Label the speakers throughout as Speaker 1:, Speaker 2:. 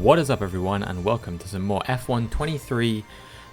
Speaker 1: What is up, everyone, and welcome to some more F1 23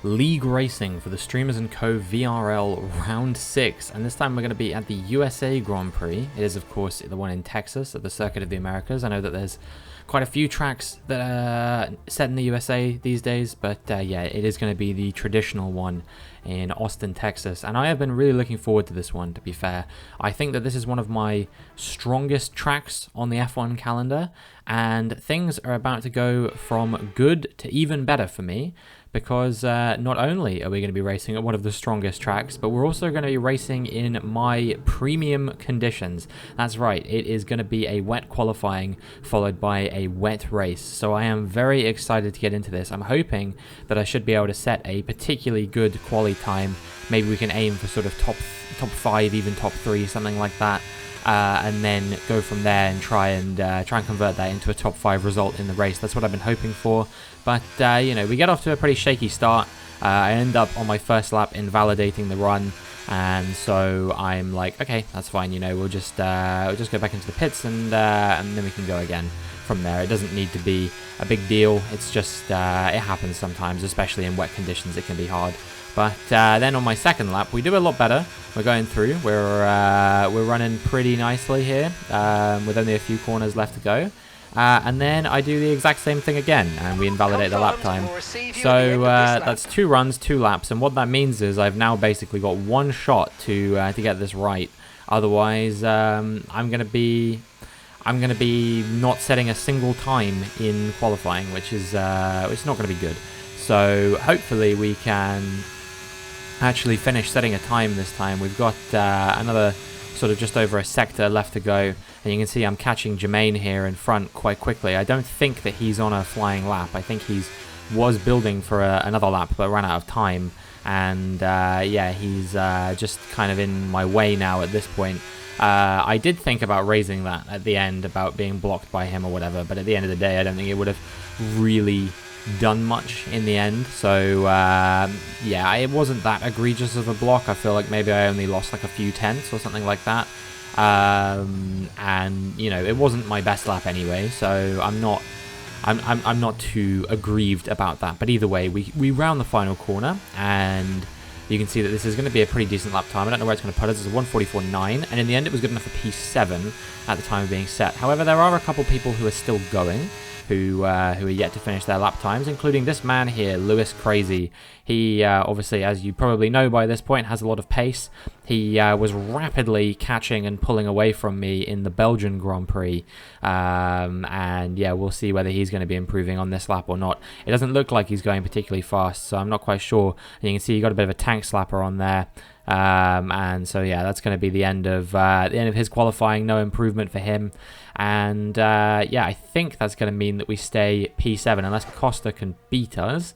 Speaker 1: League Racing for the Streamers & Co. VRL Round 6, and this time we're going to be at the USA Grand Prix. It is, of course, the one in Texas at the Circuit of the Americas. I know that there's quite a few tracks that are set in the USA these days, but yeah, it is going to be the traditional one in Austin, Texas, and I have been really looking forward to this one, to be fair. I think that this is one of my strongest tracks on the F1 calendar, and things are about to go from good to even better for me, because not only are we going to be racing at one of the strongest tracks, but we're also going to be racing in my premium conditions. That's right, it is going to be a wet qualifying followed by a wet race, so I am very excited to get into this. I'm hoping that I should be able to set a particularly good quali time. Maybe we can aim for sort of top 5, even top 3, something like that. And then go from there and try and convert that into a top 5 result in the race. That's what I've been hoping for. But you know, we get off to a pretty shaky start. I end up on my first lap invalidating the run, and so I'm like, okay, that's fine. You know, we'll just go back into the pits, and then we can go again from there. It doesn't need to be a big deal. It's just it happens sometimes, especially in wet conditions. It can be hard. But then on my second lap, we do a lot better. We're going through. We're running pretty nicely here, with only a few corners left to go. And then I do the exact same thing again, and we invalidate the lap time. So that's 2 runs, 2 laps, and what that means is I've now basically got 1 shot to get this right. Otherwise, I'm gonna be not setting a single time in qualifying, which is it's not gonna be good. So hopefully we can actually finish setting a time this time. We've got another sort of just over a sector left to go, and you can see I'm catching Jermaine here in front quite quickly. I don't think that he's on a flying lap. I think was building for another lap but ran out of time, and yeah, he's just kind of in my way now at this point. I did think about raising that at the end, about being blocked by him or whatever, but at the end of the day I don't think it would have really done much in the end. So yeah, it wasn't that egregious of a block. I feel like maybe I only lost like a few tenths or something like that, and you know, it wasn't my best lap anyway, so I'm not too aggrieved about that. But either way, we round the final corner, and you can see that this is going to be a pretty decent lap time. I don't know where it's going to put us. It's a 1:44.9, and in the end it was good enough for P7 at the time of being set. However, there are a couple people who are still going, who are yet to finish their lap times, including this man here, Lewis Crazy. He obviously, as you probably know by this point, has a lot of pace. He was rapidly catching and pulling away from me in the Belgian Grand Prix, and yeah, we'll see whether he's going to be improving on this lap or not. It doesn't look like he's going particularly fast, so I'm not quite sure. And you can see he got a bit of a tank slapper on there. And so yeah, that's going to be the end of his qualifying. No improvement for him, and yeah, I think that's going to mean that we stay P7 unless Costa can beat us,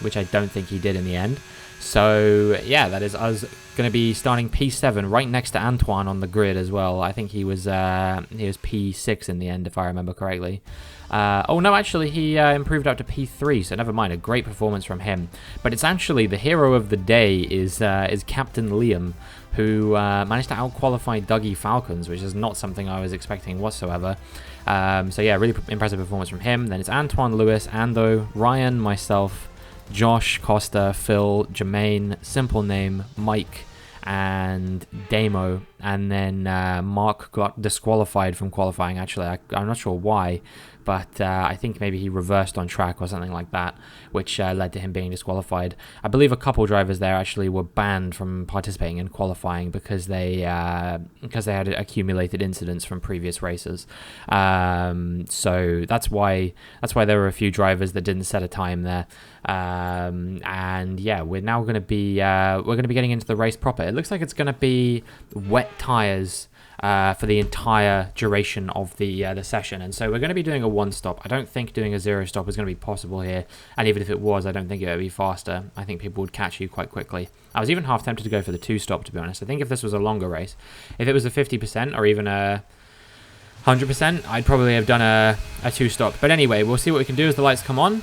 Speaker 1: which I don't think he did in the end. So yeah, that is us going to be starting P7 right next to Antoine on the grid as well. I think he was P6 in the end, if I remember correctly. Oh no, actually he improved up to P3, so never mind. A great performance from him. But it's actually the hero of the day is Captain Liam, who managed to out-qualify Dougie Falcons, which is not something I was expecting whatsoever. So yeah, really impressive performance from him. Then it's Antoine, Lewis, Ando, Ryan, myself, Josh, Costa, Phil, Jermaine, Simple Name, Mike, and Damo. And then Mark got disqualified from qualifying, actually. I'm not sure why, but I think maybe he reversed on track or something like that, which led to him being disqualified. I believe a couple drivers there actually were banned from participating in qualifying because they had accumulated incidents from previous races. So that's why there were a few drivers that didn't set a time there. And yeah, we're now going to be getting into the race proper. It looks like it's going to be wet tires for the entire duration of the session, and so we're going to be doing a 1-stop. I don't think doing a 0-stop is going to be possible here, and even if it was, I don't think it would be faster. I think people would catch you quite quickly. I was even half tempted to go for the 2-stop, to be honest. I think if this was a longer race, if it was a 50% or even a 100%, I'd probably have done a 2-stop. But anyway, we'll see what we can do as the lights come on.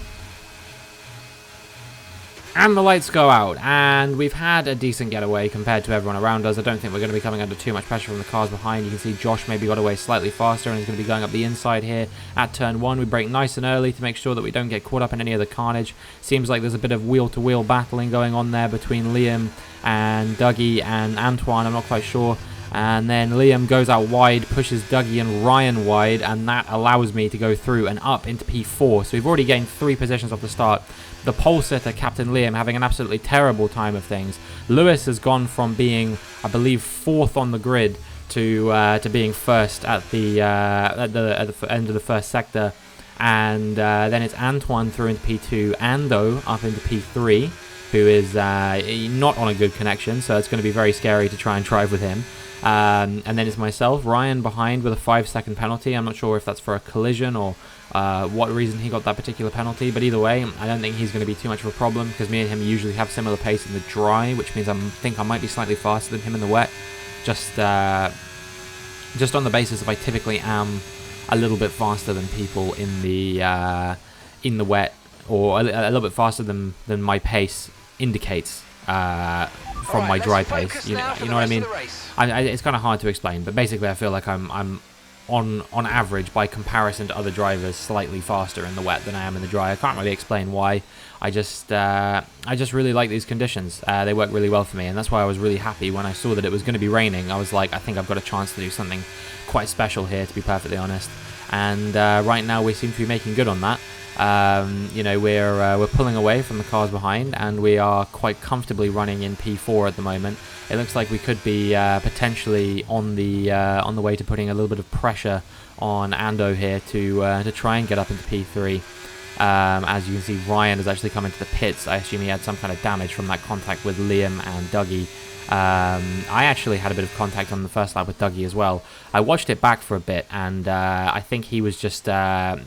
Speaker 1: And the lights go out, and we've had a decent getaway compared to everyone around us. I don't think we're going to be coming under too much pressure from the cars behind. You can see Josh maybe got away slightly faster and he's going to be going up the inside here at turn 1. We brake nice and early to make sure that we don't get caught up in any of the carnage. Seems like there's a bit of wheel-to-wheel battling going on there between Liam and Dougie and Antoine. I'm not quite sure. And then Liam goes out wide, pushes Dougie and Ryan wide, and that allows me to go through and up into P4. So we've already gained 3 positions off the start. The pole sitter, Captain Liam, having an absolutely terrible time of things. Lewis has gone from being, I believe, 4th on the grid to being first at the end of the first sector. And then it's Antoine through into P2, Ando up into P3, who is not on a good connection, so it's going to be very scary to try and drive with him. And then it's myself, Ryan behind with a 5-second penalty. I'm not sure if that's for a collision or what reason he got that particular penalty, but either way, I don't think he's going to be too much of a problem because me and him usually have similar pace in the dry, which means I think I might be slightly faster than him in the wet. Just on the basis of I typically am a little bit faster than people in the wet, or a little bit faster than my pace indicates from my dry pace. You know what I mean? It's kind of hard to explain, but basically I feel like I'm on average, by comparison to other drivers, slightly faster in the wet than I am in the dry. I can't really explain why. I just really like these conditions. They work really well for me, and that's why I was really happy when I saw that it was going to be raining. I was like, I think I've got a chance to do something quite special here, to be perfectly honest. And right now we seem to be making good on that. You know, we're pulling away from the cars behind, and we are quite comfortably running in P4 at the moment. It looks like we could be potentially on the way to putting a little bit of pressure on Ando here to try and get up into P3. As you can see, Ryan has actually come into the pits. I assume he had some kind of damage from that contact with Liam and Dougie. I actually had a bit of contact on the first lap with Dougie as well. I watched it back for a bit, and I think he was just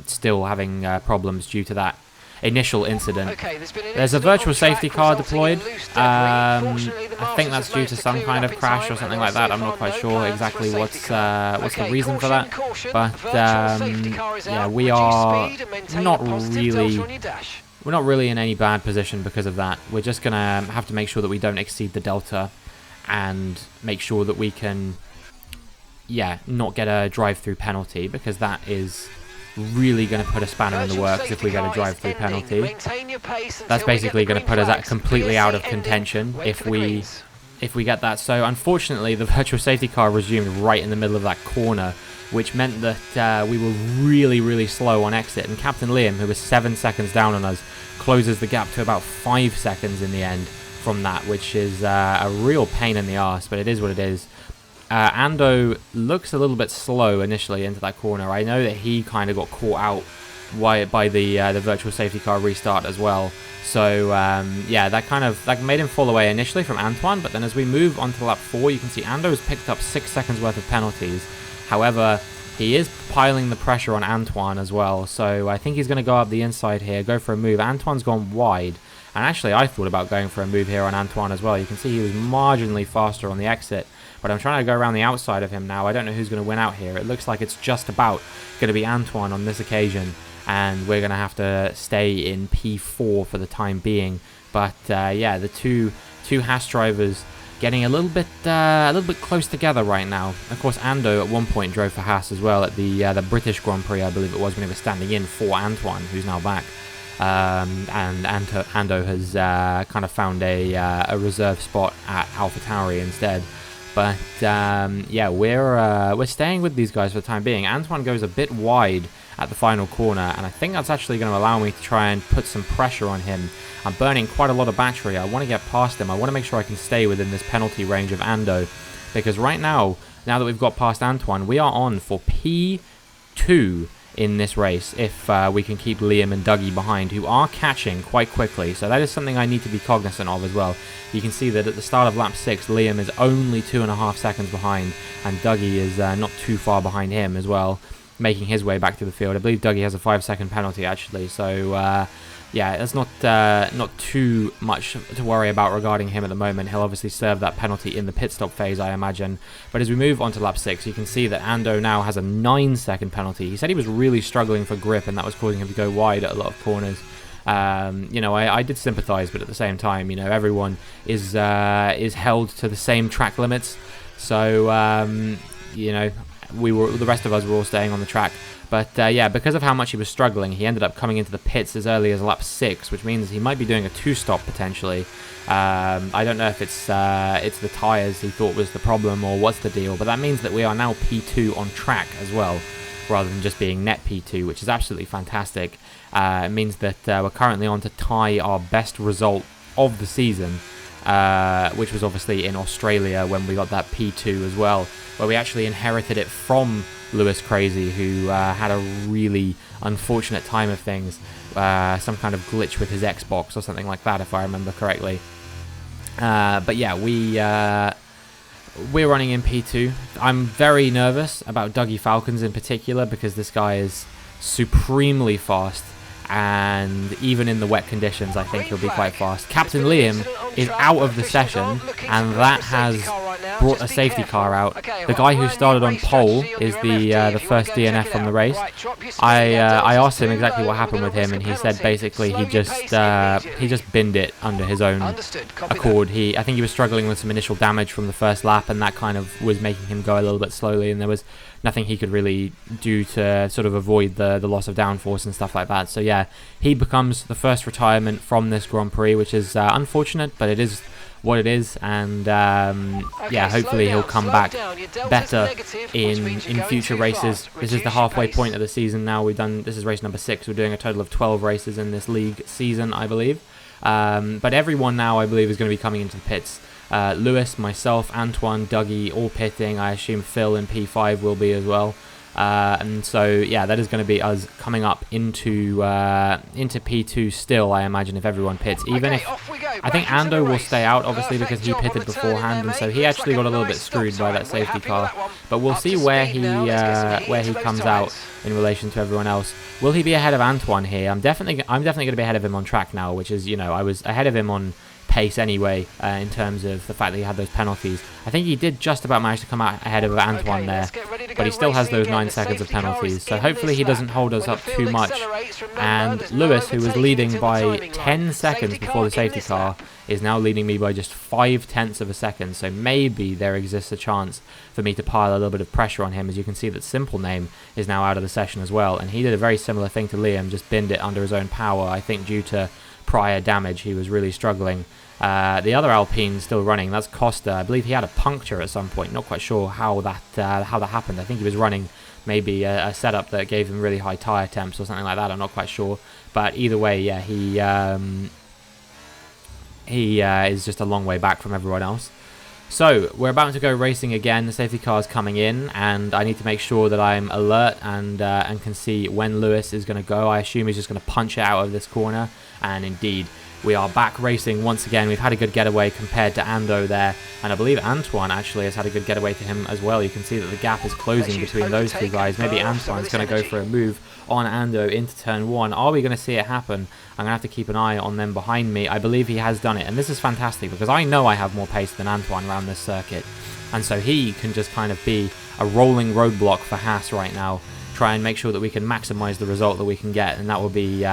Speaker 1: still having problems due to that initial incident. Okay, there's a virtual safety car deployed. I think that's due to some kind of crash or something like that. I'm not quite sure exactly what's the reason for that. But yeah, we are not really... We're not really in any bad position because of that. We're just going to have to make sure that we don't exceed the delta and make sure that we can, not get a drive-through penalty, because that is really going to put a spanner in the works if we get a drive-through penalty. That's basically going to put us completely out of contention if we get that. So unfortunately, the virtual safety car resumed right in the middle of that corner, which meant that we were really, really slow on exit. And Captain Liam, who was 7 seconds down on us, closes the gap to about 5 seconds in the end from that, which is a real pain in the arse, but it is what it is. Ando looks a little bit slow initially into that corner. I know that he kind of got caught out by the virtual safety car restart as well. So yeah, that made him fall away initially from Antoine, but then as we move on to lap 4, you can see Ando has picked up 6 seconds worth of penalties. However, he is piling the pressure on Antoine as well, so I think he's going to go up the inside here, go for a move. Antoine's gone wide, and actually I thought about going for a move here on Antoine as well. You can see he was marginally faster on the exit, but I'm trying to go around the outside of him now. I don't know who's going to win out here. It looks like it's just about going to be Antoine on this occasion, and we're going to have to stay in P4 for the time being. But yeah, the two HAAS drivers getting a little bit close together right now. Of course, Ando at one point drove for HAAS as well at the British Grand Prix, I believe it was, when he was standing in for Antoine, who's now back. And Ando has kind of found a reserve spot at AlphaTauri instead. But yeah, we're staying with these guys for the time being. Antoine goes a bit wide at the final corner, and I think that's actually going to allow me to try and put some pressure on him. I'm burning quite a lot of battery. I want to get past him. I want to make sure I can stay within this penalty range of Ando, because right now that we've got past Antoine, we are on for P2 in this race if we can keep Liam and Dougie behind, who are catching quite quickly. So that is something I need to be cognizant of as well. You can see that at the start of lap 6, Liam is only 2.5 seconds behind, and Dougie is not too far behind him as well, making his way back to the field. I believe Dougie has a 5-second penalty actually, so yeah, there's not too much to worry about regarding him at the moment. He'll obviously serve that penalty in the pit stop phase, I imagine. But as we move on to lap 6, you can see that Ando now has a 9-second penalty. He said he was really struggling for grip, and that was causing him to go wide at a lot of corners. You know, I did sympathise, but at the same time, you know, everyone is held to the same track limits. So you know, the rest of us were all staying on the track. But yeah, because of how much he was struggling, he ended up coming into the pits as early as lap 6, which means he might be doing a 2-stop potentially. I don't know if it's the tyres he thought was the problem or what's the deal, but that means that we are now P2 on track as well, rather than just being net P2, which is absolutely fantastic. It means that we're currently on to tie our best result of the season, which was obviously in Australia when we got that P2 as well, where we actually inherited it from Lewis Crazy, who had a really unfortunate time of things, some kind of glitch with his Xbox or something like that, if I remember correctly. But yeah, we're running in P2. I'm very nervous about Dougie Falcons in particular, because this guy is supremely fast, and even in the wet conditions I think he'll be quite fast. Captain Liam is out of the session, and that has brought a safety car out. The guy who started on pole is the first DNF from the race. I asked him exactly what happened with him, and he said basically he just binned it under his own accord. I think he was struggling with some initial damage from the first lap, and that kind of was making him go a little bit slowly, and there was nothing he could really do to sort of avoid the loss of downforce and stuff like that. So yeah, he becomes the first retirement from this Grand Prix, which is unfortunate, but it is what it is. And yeah, hopefully he'll come back better in future races. This is the halfway point of the season now. This is race number 6. We're doing a total of 12 races in this league season, I believe. But everyone now, I believe, is going to be coming into the pits. Lewis, myself, Antoine, Dougie, all pitting. I assume Phil in P5 will be as well. And so yeah, that is going to be us coming up into P2 still, I imagine, if everyone pits. Even if I think Ando will stay out, obviously, because he pitted beforehand, and so he actually got a little bit screwed by that safety car. But we'll see where he comes out in relation to everyone else. Will he be ahead of Antoine here? I'm definitely going to be ahead of him on track now, which is, you know, I was ahead of him on pace anyway, in terms of the fact that he had those penalties. I think he did just about manage to come out ahead of Antoine there, but he still has those 9 seconds of penalties, so hopefully he doesn't hold us up too much. And Lewis, who was leading by 10 seconds before the safety car, is now leading me by just 0.5 of a second, so maybe there exists a chance for me to pile a little bit of pressure on him. As you can see, that Simple Name is now out of the session as well, and he did a very similar thing to Liam, just binned it under his own power. I think due to prior damage he was really struggling. The other Alpine still running, that's Costa. I believe he had a puncture at some point, not quite sure how that happened. I think he was running maybe a setup that gave him really high tyre temps or something like that, I'm not quite sure. But either way, yeah, he is just a long way back from everyone else. So we're about to go racing again. The safety car is coming in, and I need to make sure that I'm alert and can see when Lewis is going to go. I assume he's just going to punch it out of this corner, and indeed we are back racing once again. We've had a good getaway compared to Ando there, and I believe Antoine actually has had a good getaway to him as well. You can see that the gap is closing between those two guys. Maybe Antoine's going to go for a move on Ando into turn 1. Are we going to see it happen? I'm going to have to keep an eye on them behind me. I believe he has done it, and this is fantastic because I know I have more pace than Antoine around this circuit, and so he can just kind of be a rolling roadblock for HAAS right now, try and make sure that we can maximize the result that we can get, and that would be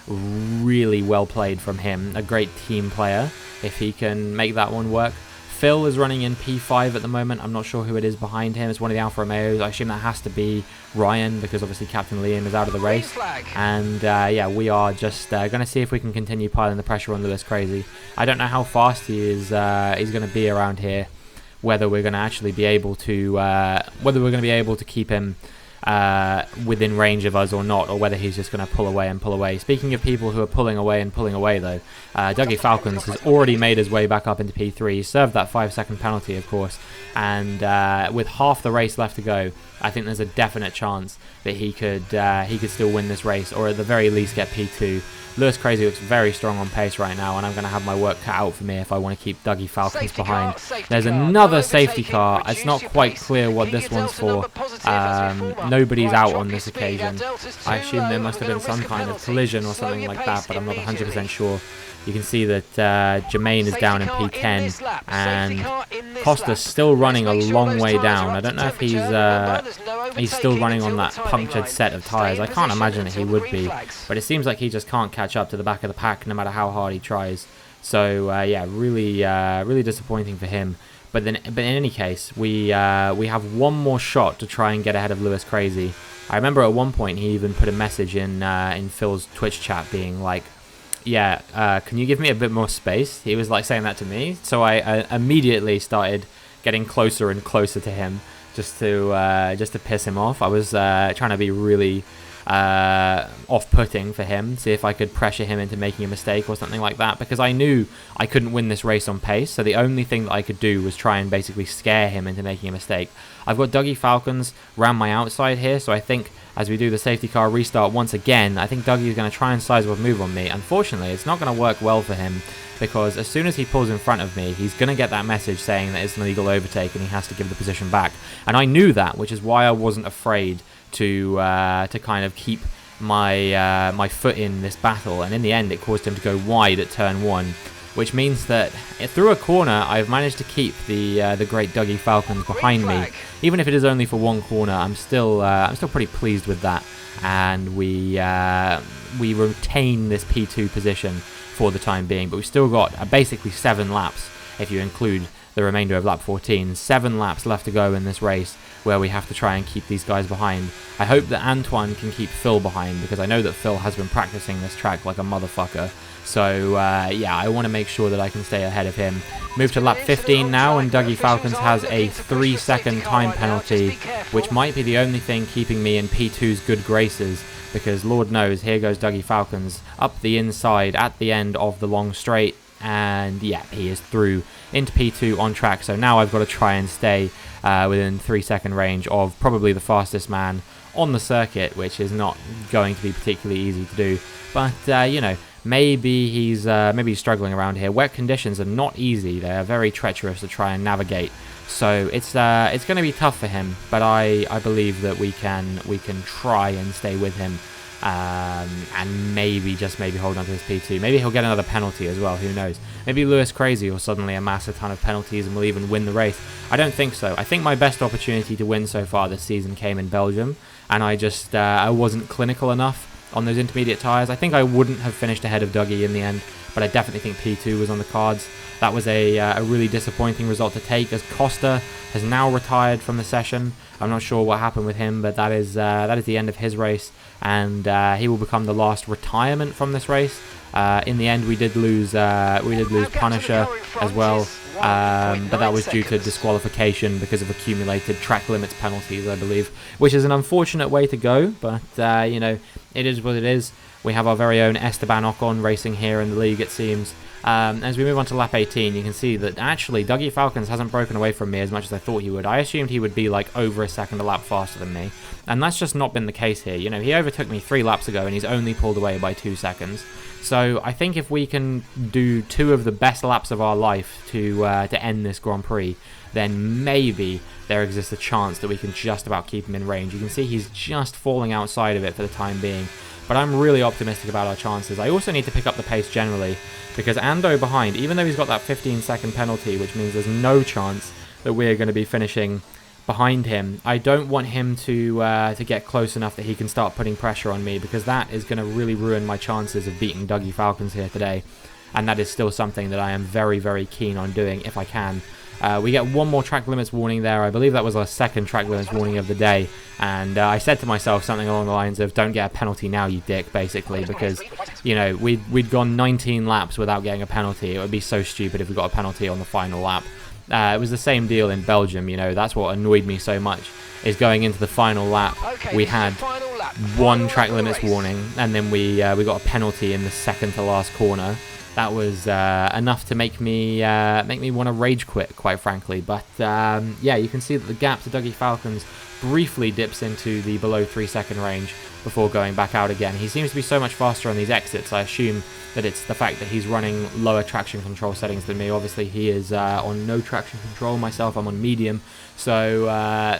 Speaker 1: really well played from him. A great team player if he can make that one work. Phil is running in P5 at the moment. I'm not sure who it is behind him. It's one of the Alfa Romeos. I assume that has to be Ryan, because obviously Captain Liam is out of the race. And yeah, we are just going to see if we can continue piling the pressure on Lewis Crazy. I don't know how fast he is. He's going to be around here. Whether we're going to actually be able to keep him within range of us or not, or whether he's just going to pull away. Speaking of people who are pulling away though, Dougie Falcons has already made his way back up into P3. He served that 5-second penalty, of course, and with half the race left to go, I think there's a definite chance that he could still win this race, or at the very least get P2. Lewis Crazy looks very strong on pace right now, and I'm going to have my work cut out for me if I want to keep Dougie Falcons behind. There's another safety car. It's not quite clear what this one's for. Nobody's out on this occasion. I assume there must have been some kind of collision or something like that, but I'm not 100% sure. You can see that Jermaine is down in P10, and Costa's still running a long way down. I don't know if he's he's still running on that punctured set of tyres. I can't imagine that he would be, but it seems like he just can't catch up to the back of the pack no matter how hard he tries. So yeah, really disappointing for him. But in any case, we have one more shot to try and get ahead of Lewis Crazy. I remember at one point he even put a message in Phil's Twitch chat being like, yeah, can you give me a bit more space? He was like saying that to me. So I immediately started getting closer and closer to him just to piss him off. I was trying to be really off-putting for him, see if I could pressure him into making a mistake or something like that, because I knew I couldn't win this race on pace, so the only thing that I could do was try and basically scare him into making a mistake. I've got Dougie Falcons round my outside here, so I think as we do the safety car restart once again, I think Dougie is going to try and sideward move on me. Unfortunately, it's not going to work well for him, because as soon as he pulls in front of me, he's going to get that message saying that it's an illegal overtake and he has to give the position back. And I knew that, which is why I wasn't afraid to kind of keep my my foot in this battle. And in the end, it caused him to go wide at turn 1, which means that through a corner, I've managed to keep the great Dougie Falcons behind me. Even if it is only for one corner, I'm still pretty pleased with that. And we retain this P2 position for the time being, but we've still got basically 7 laps if you include the remainder of lap 14. 7 laps left to go in this race where we have to try and keep these guys behind. I hope that Antoine can keep Phil behind, because I know that Phil has been practicing this track like a motherfucker. So yeah, I want to make sure that I can stay ahead of him. Move to lap 15 now, and Dougie Falcons has a 3-second time penalty, which might be the only thing keeping me in P2's good graces, because Lord knows, here goes Dougie Falcons up the inside at the end of the long straight, and yeah, he is through into P2 on track. So now I've got to try and stay within 3-second range of probably the fastest man on the circuit, which is not going to be particularly easy to do. But you know, maybe he's struggling around here. Wet conditions are not easy; they are very treacherous to try and navigate. So it's going to be tough for him. But I believe that we can try and stay with him. And maybe hold on to his P2. Maybe he'll get another penalty as well, who knows. Maybe Lewis Crazy will suddenly amass a ton of penalties and will even win the race. I don't think so. I think my best opportunity to win so far this season came in Belgium, and I wasn't clinical enough on those intermediate tyres. I think I wouldn't have finished ahead of Dougie in the end, but I definitely think P2 was on the cards. That was a really disappointing result to take, as Costa has now retired from the session. I'm not sure what happened with him, but that is the end of his race, and he will become the last retirement from this race. In the end, we did lose Punisher as well, but that was due to disqualification because of accumulated track limits penalties, I believe, which is an unfortunate way to go, but you know, it is what it is. We have our very own Esteban Ocon racing here in the league, it seems. As we move on to lap 18, you can see that actually Dougie Falcons hasn't broken away from me as much as I thought he would. I assumed he would be like over a second a lap faster than me, and that's just not been the case here. You know, he overtook me 3 laps ago and he's only pulled away by 2 seconds. So I think if we can do 2 of the best laps of our life to end this Grand Prix, then maybe there exists a chance that we can just about keep him in range. You can see he's just falling outside of it for the time being, but I'm really optimistic about our chances. I also need to pick up the pace generally, because Ando behind, even though he's got that 15-second penalty, which means there's no chance that we're going to be finishing behind him, I don't want him to get close enough that he can start putting pressure on me, because that is going to really ruin my chances of beating Dougie Falcons here today. And that is still something that I am very, very keen on doing if I can. We get one more track limits warning there. I believe that was our second track limits warning of the day. And I said to myself something along the lines of, don't get a penalty now, you dick, basically, because, you know, we'd gone 19 laps without getting a penalty. It would be so stupid if we got a penalty on the final lap. It was the same deal in Belgium, you know, that's what annoyed me so much, is going into the final lap, we had one track limits warning, and then we got a penalty in the second to last corner. That was enough to make me want to rage quit, quite frankly. But yeah, you can see that the gap to Dougie Falcons briefly dips into the below 3-second range before going back out again. He seems to be so much faster on these exits. I assume that it's the fact that he's running lower traction control settings than me. Obviously, he is on no traction control. Myself, I'm on medium. So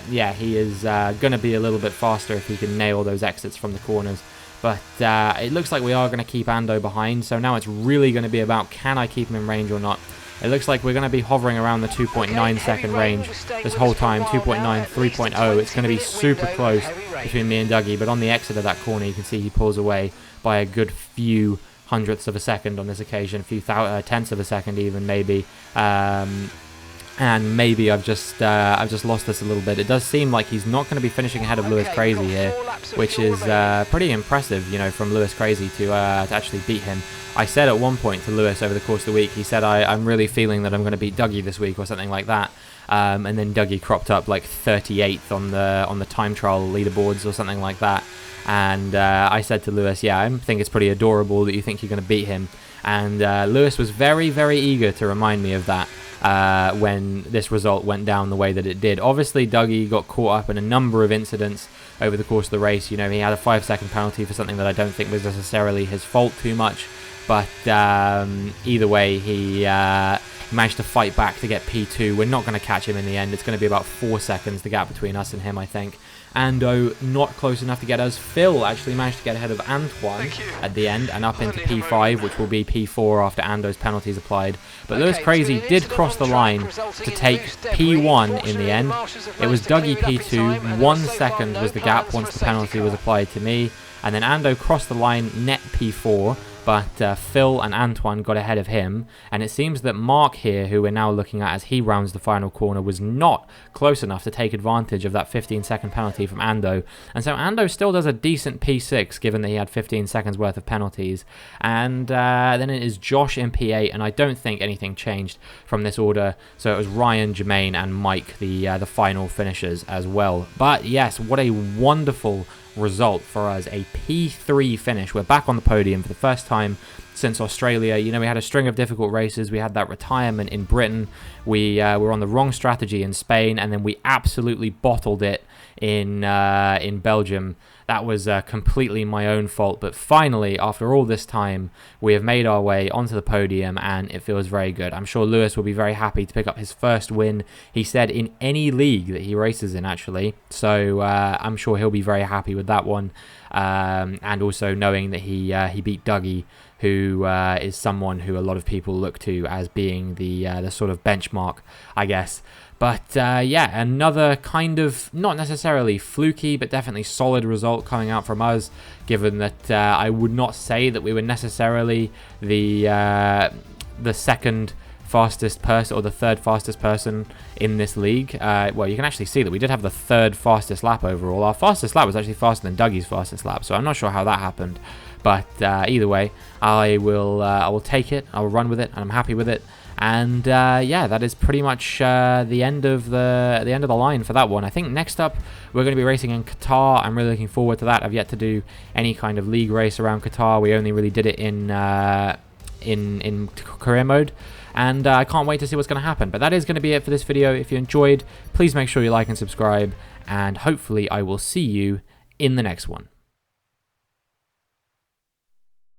Speaker 1: yeah, he is going to be a little bit faster if he can nail those exits from the corners. But it looks like we are going to keep Ando behind, so now it's really going to be about, can I keep him in range or not? It looks like we're going to be hovering around the 2.9 second range this whole time. 2.9, 3.0. It's going to be super close between me and Dougie, but on the exit of that corner, you can see he pulls away by a good few hundredths of a second on this occasion, a few tenths of a second even, maybe. And maybe I've just lost this a little bit. It does seem like he's not going to be finishing ahead of Lewis Crazy here, which is pretty impressive, you know, from Lewis Crazy to actually beat him. I said at one point to Lewis over the course of the week, he said, I'm really feeling that I'm going to beat Dougie this week or something like that. And then Dougie cropped up like 38th on the time trial leaderboards or something like that. And I said to Lewis, yeah, I think it's pretty adorable that you think you're going to beat him. And Lewis was very, very eager to remind me of that when this result went down the way that it did. Obviously, Dougie got caught up in a number of incidents over the course of the race. You know, he had a 5-second penalty for something that I don't think was necessarily his fault too much. But either way, he managed to fight back to get P2. We're not going to catch him in the end. It's going to be about 4 seconds, the gap between us and him, I think. Ando not close enough to get us. Phil actually managed to get ahead of Antoine at the end and up into P5, which will be P4 after Ando's penalties applied. But Lewis Crazy did cross the line to take P1 in the end. It was Dougie P2. 1 second was the gap once the penalty was applied to me. And then Ando crossed the line net P4. But Phil and Antoine got ahead of him, and it seems that Mark here, who we're now looking at as he rounds the final corner, was not close enough to take advantage of that 15-second penalty from Ando. And so Ando still does a decent P6, given that he had 15 seconds worth of penalties. And then it is Josh in P8, and I don't think anything changed from this order. So it was Ryan, Jermaine, and Mike, the final finishers as well. But yes, what a wonderful result for us, a P3 finish. We're back on the podium for the first time since Australia. You know, we had a string of difficult races. We had that retirement in Britain. We were on the wrong strategy in Spain, and then we absolutely bottled it in Belgium. That was completely my own fault, but finally, after all this time, we have made our way onto the podium, and it feels very good. I'm sure Lewis will be very happy to pick up his first win, he said, in any league that he races in, actually. So I'm sure he'll be very happy with that one, and also knowing that he beat Dougie, who is someone who a lot of people look to as being the sort of benchmark, I guess. But yeah, another kind of, not necessarily fluky, but definitely solid result coming out from us, given that I would not say that we were necessarily the second fastest person or the third fastest person in this league. Well, you can actually see that we did have the third fastest lap overall. Our fastest lap was actually faster than Dougie's fastest lap, so I'm not sure how that happened. But either way, I will take it, I'll run with it, and I'm happy with it. And yeah, that is pretty much the end of the line for that one. I think next up we're going to be racing in Qatar. I'm really looking forward to that. I've yet to do any kind of league race around Qatar. We only really did it in career mode, and I can't wait to see what's going to happen. But that is going to be it for this video. If you enjoyed, please make sure you like and subscribe, and hopefully I will see you in the next one.